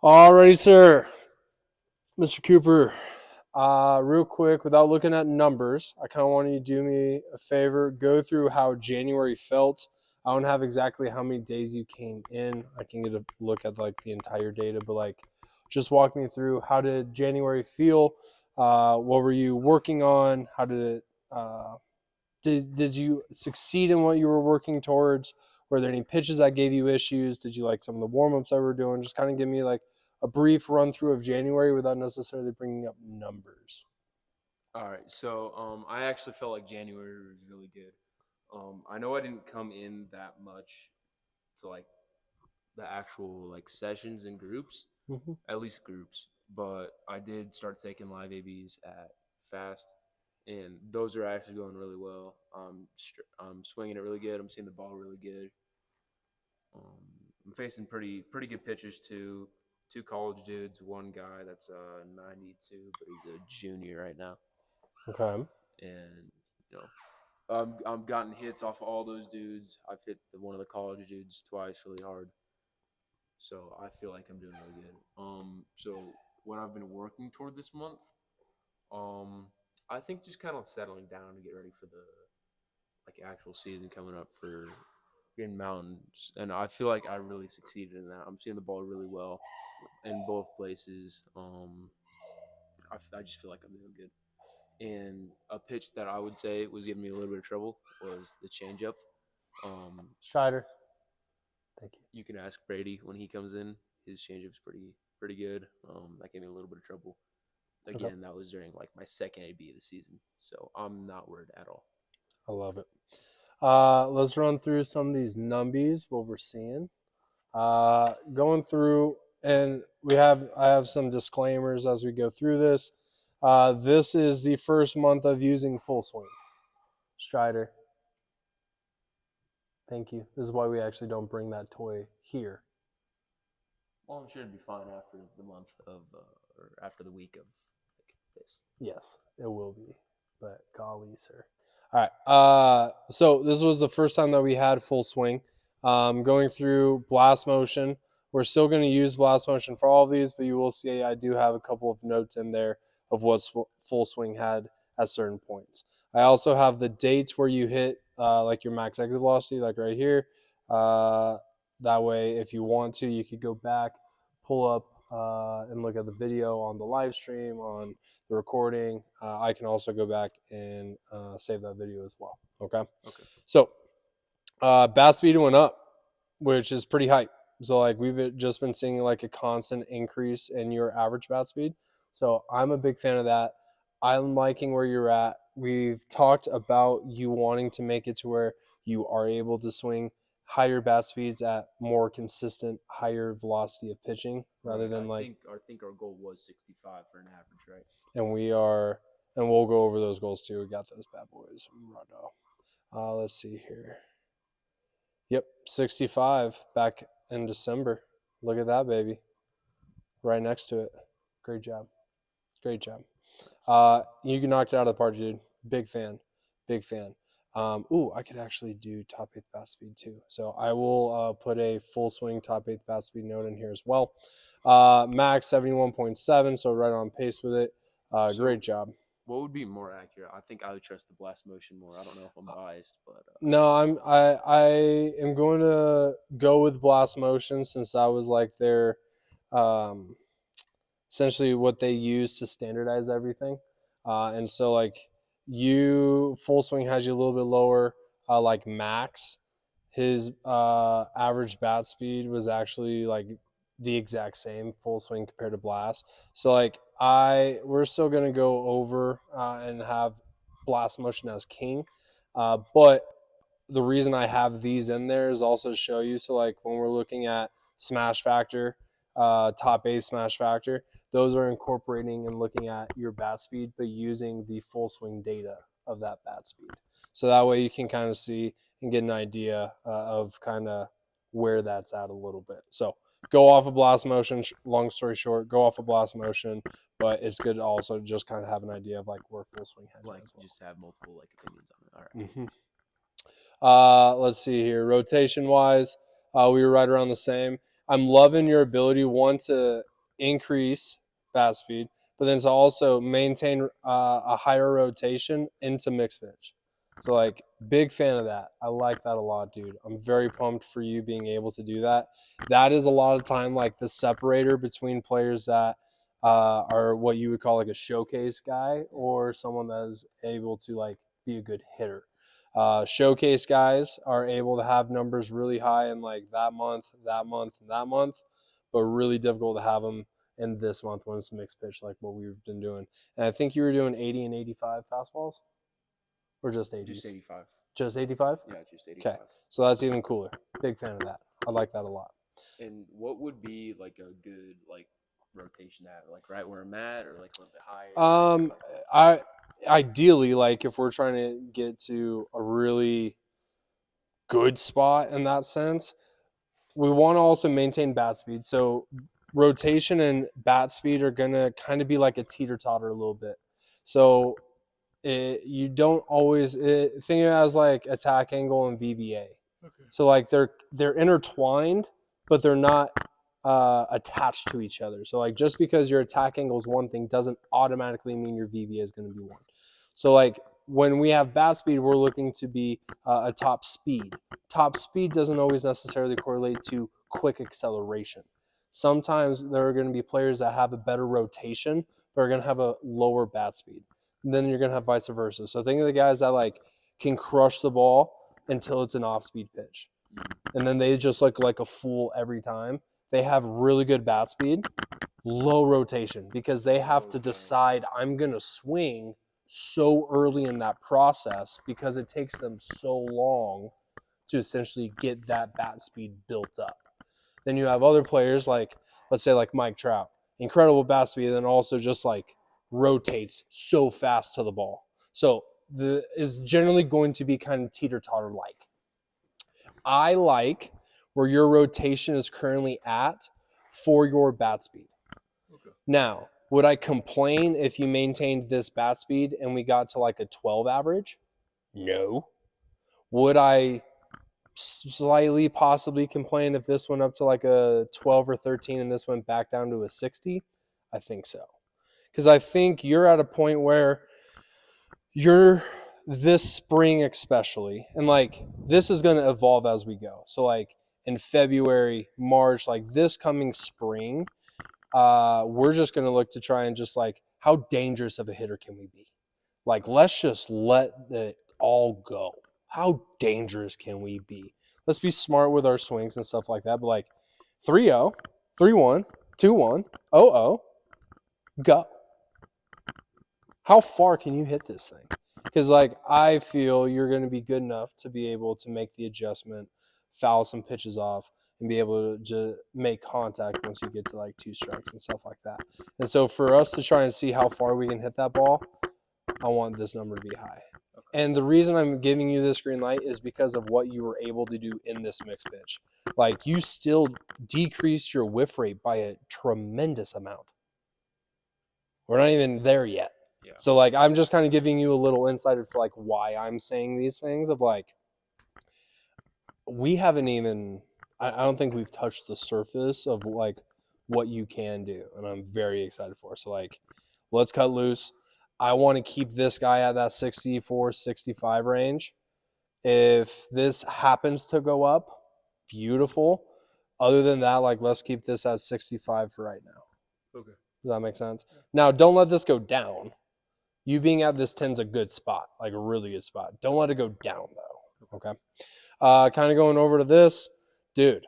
Alrighty, sir. Mr. Cooper, real quick, without looking at numbers, I kind of want you to do me a favor. Go through how January felt. I don't have exactly how many days you came in. I can get a look at like the entire data, but like just walk me through how did January feel? What were you working on? How did it did you succeed in what you were working towards? Were there any pitches that gave you issues? Did you like some of the warm-ups that we were doing? Just kind of give me like a brief run through of January without necessarily bringing up numbers. All right, so I actually felt like January was really good. I know I didn't come in that much to like the actual like sessions and groups, Mm-hmm. at least groups, but I did start taking live ABs at fast, and those are actually going really well. I'm swinging it really good. I'm seeing the ball really good. I'm facing pretty good pitchers too. Two college dudes, one guy that's 92, but he's a junior right now, Okay. and you know I've gotten hits off of all those dudes. I've hit one of the college dudes twice really hard, so I feel like I'm doing really good. So what I've been working toward this month, um, I think just kind of settling down to get ready for the like actual season coming up for Green Mountains, and I feel like I really succeeded in that. I'm seeing the ball really well in both places. I just feel like I'm doing good. And a pitch that I would say was giving me a little bit of trouble was the changeup. Um, Strider. Thank you. you can ask Brady when he comes in. His changeup's pretty good. That gave me a little bit of trouble. Okay. Again, that was during like my second AB of the season, so I'm not worried at all. I love it. Let's run through some of these numbies, what we're seeing. Going through, and I have some disclaimers as we go through this. This is the first month of using full swing. Strider. Thank you. This is why we actually don't bring that toy here. Well, I'm sure it'd be fine after the month of or after the week of like, this. Yes, it will be. But golly, sir. All right. So this was the first time that we had full swing. Going through blast motion. We're still going to use blast motion for all of these, but you will see I do have a couple of notes in there of what full swing had at certain points. I also have the dates where you hit like your max exit velocity, like right here. Uh, that way, if you want to, you could go back, pull up, and look at the video on the live stream on the recording. I can also go back and save that video as well. Okay. Okay. So bat speed went up, which is pretty hype. So like we've just been seeing like a constant increase in your average bat speed. So I'm a big fan of that. I'm liking where you're at. We've talked about you wanting to make it to where you are able to swing higher bat speeds at more consistent, higher velocity of pitching rather Right. than like, I think our goal was 65 for an average, right? and we are, and we'll go over those goals too. We got those bad boys. Let's see here. Yep, 65 back in December. Look at that, baby. Right next to it. Great job. Great job. You knocked it out of the park, dude. Big fan. Big fan. I could actually do top eighth bat speed too. So I will put a full swing top eighth bat speed note in here as well. Max 71.7, so right on pace with it. Great So job. what would be more accurate? I think I would trust the blast motion more. I don't know if I'm biased, but No, I am going to go with blast motion since that was like their um, essentially what they use to standardize everything. And so like you full swing has you a little bit lower. Like Max, his average bat speed was actually like the exact same full swing compared to blast. So like we're still gonna go over and have blast motion as king, but the reason I have these in there is also to show you. So like when we're looking at smash factor, top eight smash factor, those are incorporating and looking at your bat speed, but using the full swing data of that bat speed. So that way you can kind of see and get an idea of kind of where that's at a little bit. So go off of blast motion. Long story short, go off of blast motion, but it's good to also just kind of have an idea of like where full swing has like as well. just have multiple like opinions on it. All right. Mm-hmm. Let's see here. Rotation wise, we were right around the same. I'm loving your ability, one, to increase bat speed, but then to also maintain a higher rotation into mixed pitch. So like big fan of that. I like that a lot, dude. I'm very pumped for you being able to do that. That is a lot of time like the separator between players that are what you would call like a showcase guy or someone that is able to like be a good hitter. Showcase guys are able to have numbers really high in like that month, that month, and that month, but really difficult to have them in this month when it's mixed pitch like what we've been doing. And I think you were doing 80 and 85 fastballs or just 80s? Just 85. Just 85? Yeah, just 85. Okay. So that's even cooler. Big fan of that. I like that a lot. And what would be like a good like rotation at, like right where I'm at, or like a little bit higher? I ideally like if we're trying to get to a really good spot in that sense, we want to also maintain bat speed. So rotation and bat speed are gonna kind of be like a teeter totter a little bit. So you don't always think of it as like attack angle and VBA. Okay. So like they're intertwined, but they're not attached to each other. So like just because your attack angle is one thing doesn't automatically mean your VBA is going to be one. So like when we have bat speed, we're looking to be a top speed. Top speed doesn't always necessarily correlate to quick acceleration. Sometimes there are going to be players that have a better rotation, but are going to have a lower bat speed. And then you're going to have vice versa. So think of the guys that like can crush the ball until it's an off-speed pitch. And then they just look like a fool every time. They have really good bat speed, low rotation, because they have to decide I'm going to swing so early in that process because it takes them so long to essentially get that bat speed built up. Then you have other players like, let's say like Mike Trout, incredible bat speed, and then also just like rotates so fast to the ball. So the is generally going to be kind of teeter-totter like. I like where your rotation is currently at for your bat speed. Okay. Now, would I complain if you maintained this bat speed and we got to like a 12 average? No. Would I slightly possibly complain if this went up to like a 12 or 13 and this went back down to a 60? I think so. Because I think you're at a point where you're this spring especially, and like this is going to evolve as we go. So like in February, March, like this coming spring, we're just going to look to try and just like how dangerous of a hitter can we be? Like let's just let it all go. How dangerous can we be? Let's be smart with our swings and stuff like that. But like 3-0, 3-1, 2-1, 0-0, go. How far can you hit this thing? Because like I feel you're going to be good enough to be able to make the adjustment, foul some pitches off, and be able to make contact once you get to like 2 strikes and stuff like that. And so for us to try and see how far we can hit that ball, I want this number to be high. Okay. And the reason I'm giving you this green light is because of what you were able to do in this mixed pitch. Like you still decreased your whiff rate by a tremendous amount. We're not even there yet. Yeah. So like I'm just kind of giving you a little insight into like why I'm saying these things of like we haven't even I don't think we've touched the surface of like what you can do, and I'm very excited for it. So like let's cut loose. I want to keep this guy at that 64, 65 range. If this happens to go up, beautiful. Other than that, like let's keep this at 65 for right now. Okay. Does that make sense? Yeah. Now, don't let this go down. You being at this 10's a good spot, like a really good spot. Don't let it go down, though. Okay. Kind of going over to this. Dude,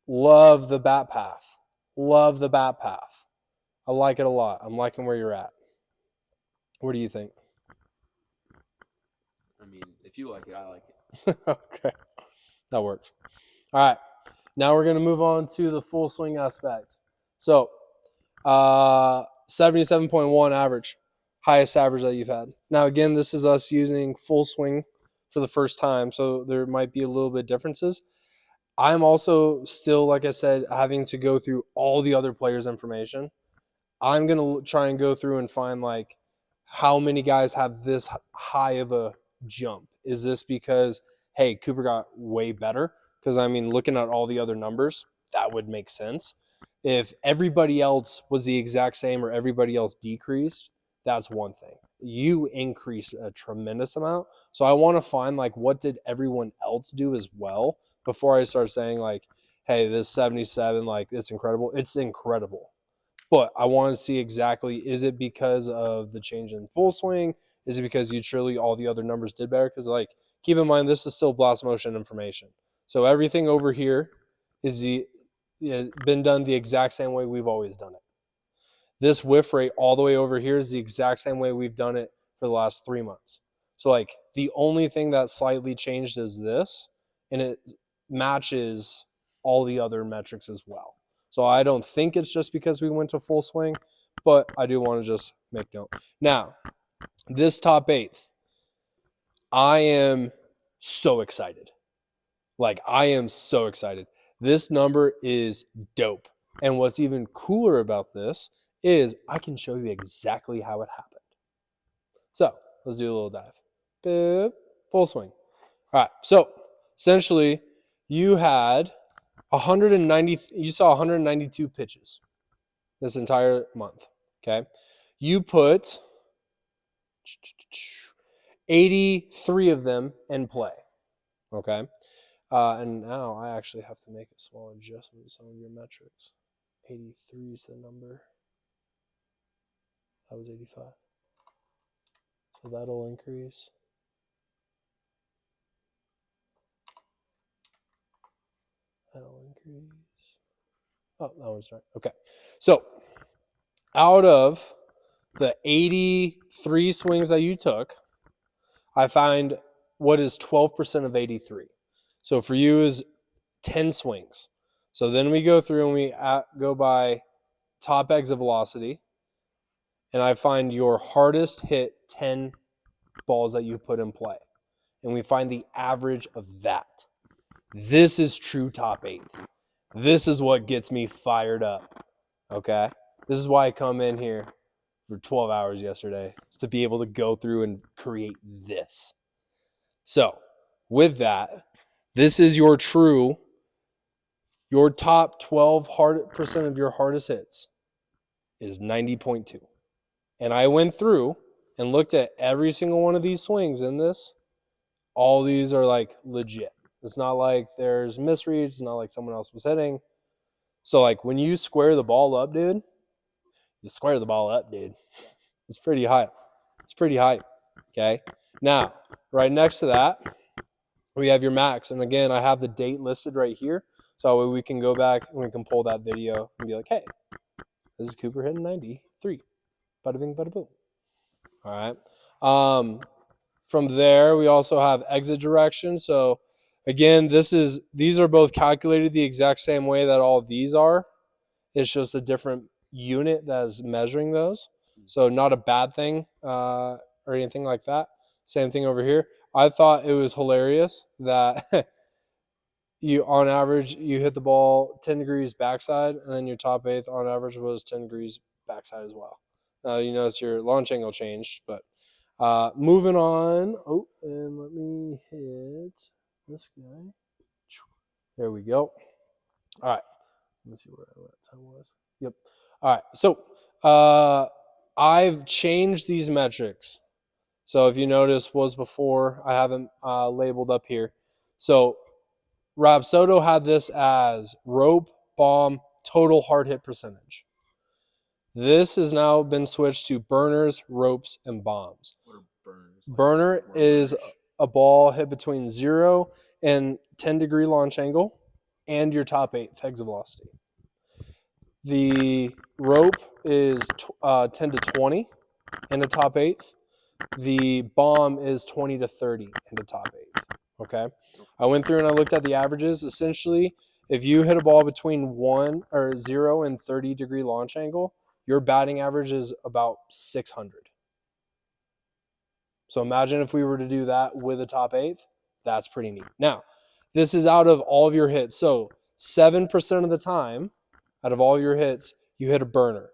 love the bat path. Love the bat path. I like it a lot. I'm liking where you're at. What do you think? I mean, if you like it, I like it. Okay. That works. All right. Now we're going to move on to the full swing aspect. So, 77.1 average. Highest average that you've had. Now, again, this is us using full swing for the first time, so there might be a little bit differences. I'm also still, like I said, having to go through all the other players' information. I'm going to try and go through and find, like, how many guys have this high of a jump. Is this because, hey, Cooper got way better? Because, I mean, looking at all the other numbers, that would make sense. If everybody else was the exact same or everybody else decreased, that's one thing. You increased a tremendous amount. So I want to find like what did everyone else do as well before I start saying like, hey, this 77, like it's incredible. It's incredible. But I want to see exactly, is it because of the change in full swing? Is it because you truly all the other numbers did better? Because like keep in mind this is still blast motion information. So everything over here is been done the exact same way we've always done it. This whiff rate all the way over here is the exact same way we've done it for the last 3 months. So like the only thing that slightly changed is this, and it matches all the other metrics as well. So I don't think it's just because we went to full swing, but I do want to just make note. Now, this top eighth, I am so excited. Like, I am so excited. This number is dope. And what's even cooler about this is I can show you exactly how it happened. So let's do a little dive. Boop, full swing. All right. So essentially, you had 190. You saw 192 pitches this entire month. Okay. You put 83 of them in play. Okay. And now I actually have to make a small adjustment to some of your metrics. 83 is the number. That was 85. So that'll increase. That'll increase. Oh, that one's right. Okay. So out of the 83 swings that you took, I find what is 12% of 83. So for you is 10 swings. So then we go through and we go by top exit velocity, and I find your hardest hit 10 balls that you put in play. And we find the average of that. This is true top eight. This is what gets me fired up. Okay? This is why I come in here for 12 hours yesterday, is to be able to go through and create this. So, with that, this is your top 12% of your hardest hits is 90.2. And I went through and looked at every single one of these swings in this. All these are like legit. It's not like there's misreads. It's not like someone else was hitting. So like when you square the ball up, dude, you square the ball up, dude. It's pretty high. It's pretty high. Okay. Now, right next to that, we have your max. And again, I have the date listed right here. So we can go back and we can pull that video and be like, hey, this is Cooper hitting 93. Bada bing, bada boom. All right. From there, we also have exit direction. So again, these are both calculated the exact same way that all these are. It's just a different unit that is measuring those. So not a bad thing or anything like that. Same thing over here. I thought it was hilarious that you, on average, you hit the ball 10 degrees backside, and then your top eighth on average was 10 degrees backside as well. You notice your launch angle changed, but moving on. Oh, and let me hit this guy. There we go. All right. Let me see where that time was. Yep. All right. So I've changed these metrics. So if you notice, was before, I haven't labeled up here. So Rob Soto had this as rope, bomb, total hard hit percentage. This has now been switched to burners, ropes, and bombs. What are burners? Burner is a ball hit between 0 and 10-degree launch angle and your top eighth exit velocity. The rope is 10 to 20 in the top eighth. The bomb is 20 to 30 in the top eighth. Okay. I went through and I looked at the averages. Essentially, if you hit a ball between 0 and 30-degree launch angle, your batting average is about 600. So imagine if we were to do that with a top eighth. That's pretty neat. Now, this is out of all of your hits. So 7% of the time, out of all your hits, you hit a burner.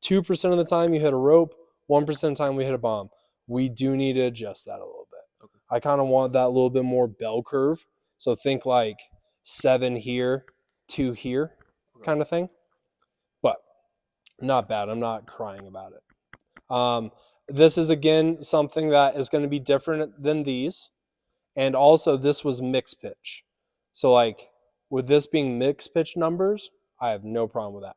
2% of the time, you hit a rope. 1% of the time, we hit a bomb. We do need to adjust that a little bit. Okay. I kind of want that a little bit more bell curve. So think like 7 here, 2 here, kind of thing. Not bad. I'm not crying about it. This is again something that is going to be different than these, and also this was mixed pitch. So like with this being mixed pitch numbers, I have no problem with that.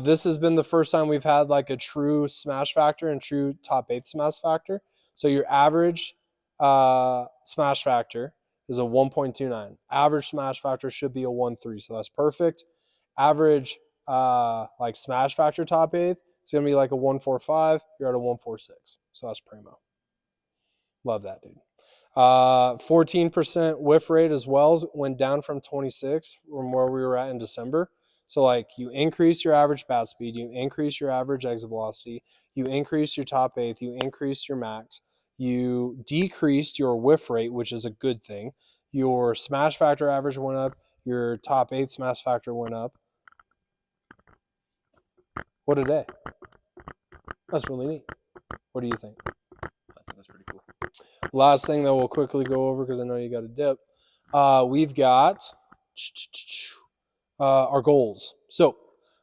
This has been the first time we've had like a true smash factor and true top eighth smash factor. So your average smash factor is a 1.29. Average smash factor should be a 1.3. So that's perfect. Average like smash factor top eighth is gonna be like a 1.45. You're at a 1.46. So that's primo. Love that, dude. 14% whiff rate as well went down from 26 from where we were at in December. So like you increase your average bat speed, you increase your average exit velocity, you increase your top eighth, you increase your max, you decreased your whiff rate, which is a good thing. Your smash factor average went up, your top eighth smash factor went up. What a day. That's really neat. What do you think? I think that's pretty cool. Last thing that we'll quickly go over because I know you got a dip. We've got our goals. So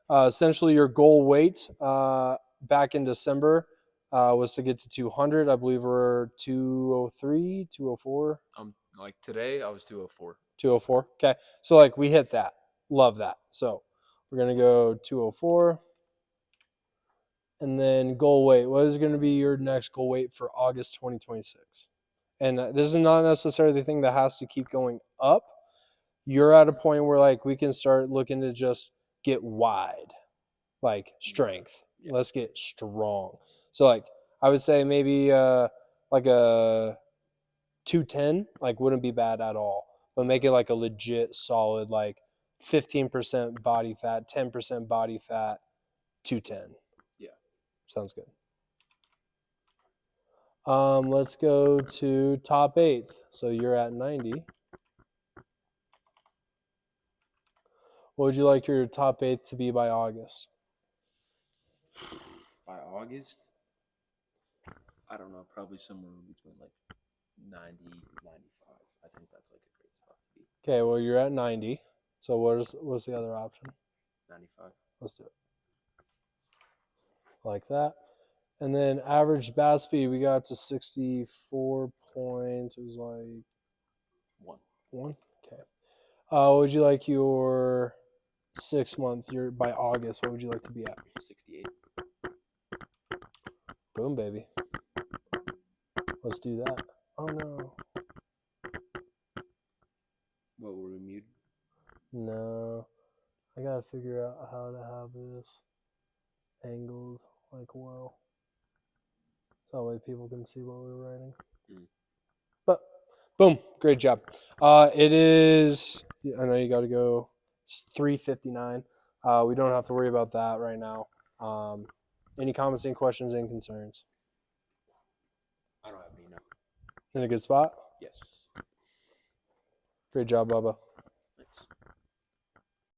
essentially, your goal weight back in December was to get to 200. I believe we're 203, 204. Like today, I was 204. 204. Okay. So like we hit that. Love that. So we're going to go 204. And then goal weight. What is going to be your next goal weight for August 2026? And this is not necessarily the thing that has to keep going up. You're at a point where like we can start looking to just get wide, like strength. Yeah. Let's get strong. So like I would say maybe like a 210 like wouldn't be bad at all, but make it like a legit solid like 15% body fat, 10% body fat, 210. Yeah. Sounds good. Let's go to top eighth. So you're at 90. What would you like your top eighth to be by August? By August, I don't know, probably somewhere between like 90, 95. I think that's like a great spot to be. Okay, well you're at 90. So what's the other option? 95. Let's do it. Like that. And then average bat speed, we got to 64 points. It was like 1. Okay. What would you like your 6 month? Your by August, what would you like to be at? 68. Boom, baby. Let's do that. Oh no. What, were we muted? No. I gotta figure out how to have this angled like well. So that way people can see what we're writing. But boom, great job. It is. I know you got to go. It's 3:59. We don't have to worry about that right now. Any comments, any questions, any concerns? I don't have any now. In a good spot. Yes. Great job, Bubba.